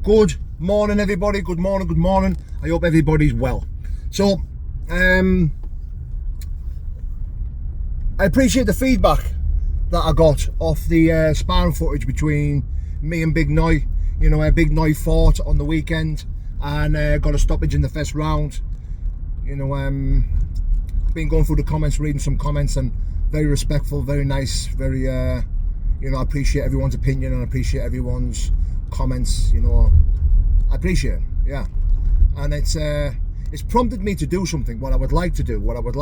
Good morning, everybody. Good morning. I hope everybody's well. So, I appreciate the feedback that I got off the sparring footage between me and Big Noy. You know, Big Noy fought on the weekend and got a stoppage in the first round. You know, been going through the comments, reading some comments, and very respectful, very nice, very, you know, I appreciate everyone's opinion and I appreciate everyone's comments. You know, I appreciate it, yeah. And it's prompted me to do something, what I would like to do, what I would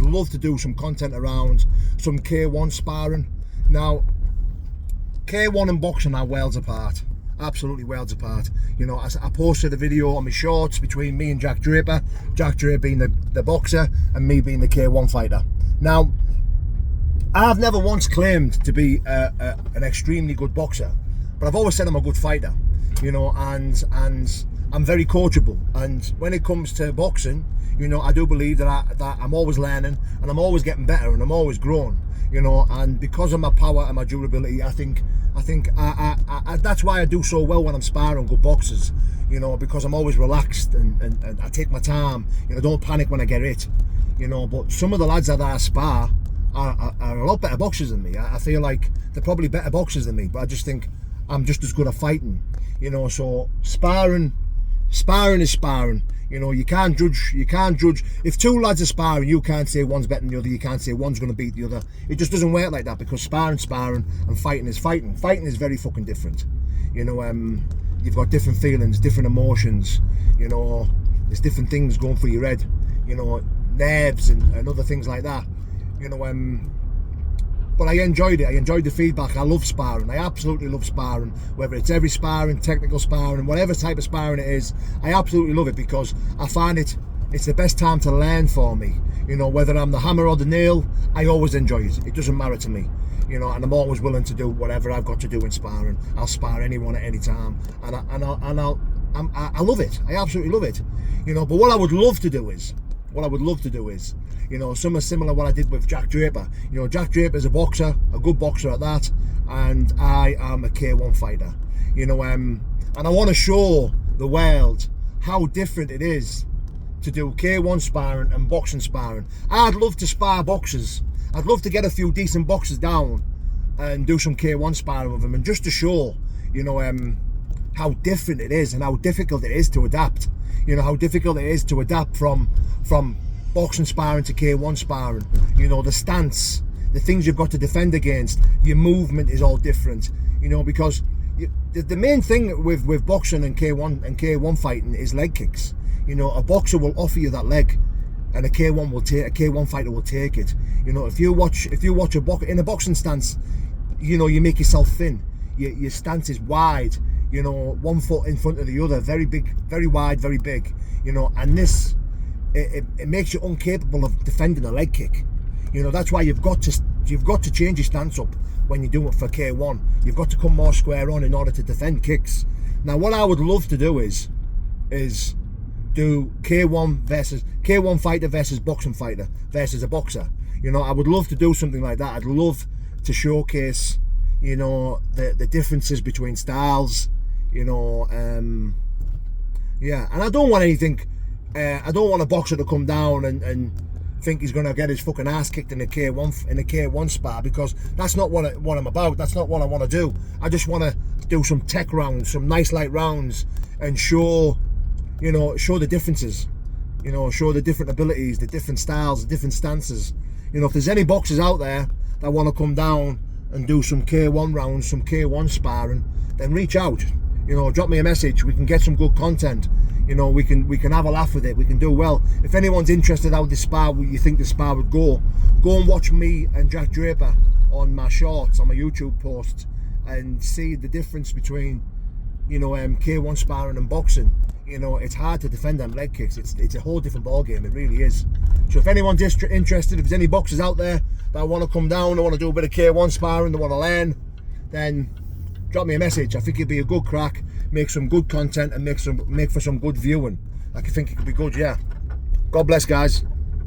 love to do, some content around some K1 sparring. Now, K1 and boxing are worlds apart, absolutely worlds apart. You know, I posted a video on my shorts between me and Jack Draper being the boxer and me being the K1 fighter. Now, I've never once claimed to be an extremely good boxer, but I've always said I'm a good fighter, you know, and I'm very coachable. And when it comes to boxing, you know, I do believe that I'm always learning and I'm always getting better and I'm always growing, you know. And because of my power and my durability, I think that's why I do so well when I'm sparring good boxers, you know, because I'm always relaxed and I take my time, you know, don't panic when I get hit, you know. But some of the lads that I spar are a lot better boxers than me. I feel like they're probably better boxers than me, but I just think I'm just as good at fighting, you know. So sparring is sparring. You know, you can't judge. If two lads are sparring, you can't say one's better than the other. You can't say one's going to beat the other. It just doesn't work like that, because sparring and fighting is fighting. Fighting is very fucking different. You know, you've got different feelings, different emotions. You know, there's different things going through your head. You know, nerves and other things like that. You know, but I enjoyed it. I enjoyed the feedback. I love sparring. I absolutely love sparring. Whether it's every sparring, technical sparring, whatever type of sparring it is, I absolutely love it, because I find it's the best time to learn for me. You know, whether I'm the hammer or the nail, I always enjoy it. It doesn't matter to me. You know, and I'm always willing to do whatever I've got to do in sparring. I'll spar anyone at any time, and I love it. I absolutely love it. You know, but what I would love to do is, you know, something similar what I did with Jack Draper. You know, Jack Draper is a boxer, a good boxer at that, and I am a K1 fighter. You know, and I want to show the world how different it is to do K1 sparring and boxing sparring. I'd love to spar boxers. I'd love to get a few decent boxers down and do some K1 sparring with them, and just to show, you know, how different it is and how difficult it is to adapt. You know, how difficult it is to adapt from boxing sparring to K1 sparring. You know, the stance, the things you've got to defend against, your movement is all different. You know, because the main thing with boxing and K1 fighting is leg kicks. You know, a boxer will offer you that leg, and a K1 fighter will take it. You know, if you watch in a boxing stance, you know, you make yourself thin. Your stance is wide. You know, one foot in front of the other, very big, very wide, very big. You know, and this, it makes you incapable of defending a leg kick. You know, that's why you've got to change your stance up when you do it for K1. You've got to come more square on in order to defend kicks. Now, what I would love to do is do K1 fighter versus boxing fighter versus a boxer. You know, I would love to do something like that. I'd love to showcase, you know, the differences between styles. You know, yeah, and I don't want anything. I don't want a boxer to come down and think he's going to get his fucking ass kicked in a K1 spar, because that's not what I'm about. That's not what I want to do. I just want to do some tech rounds, some nice light rounds, and show the differences. You know, show the different abilities, the different styles, the different stances. You know, if there's any boxers out there that want to come down and do some K1 rounds, some K1 sparring, then reach out. You know, drop me a message. We can get some good content. You know, we can have a laugh with it. We can do well. If anyone's interested how this spar, you think the spar would go and watch me and Jack Draper on my shorts, on my YouTube posts, and see the difference between, you know, K1 sparring and boxing. You know, it's hard to defend them leg kicks. It's a whole different ball game. It really is. So if anyone's interested, if there's any boxers out there that want to come down, they want to do a bit of K1 sparring, they want to learn, then drop me a message. I think it'd be a good crack, make some good content, and make for some good viewing. I think it could be good, yeah. God bless, guys.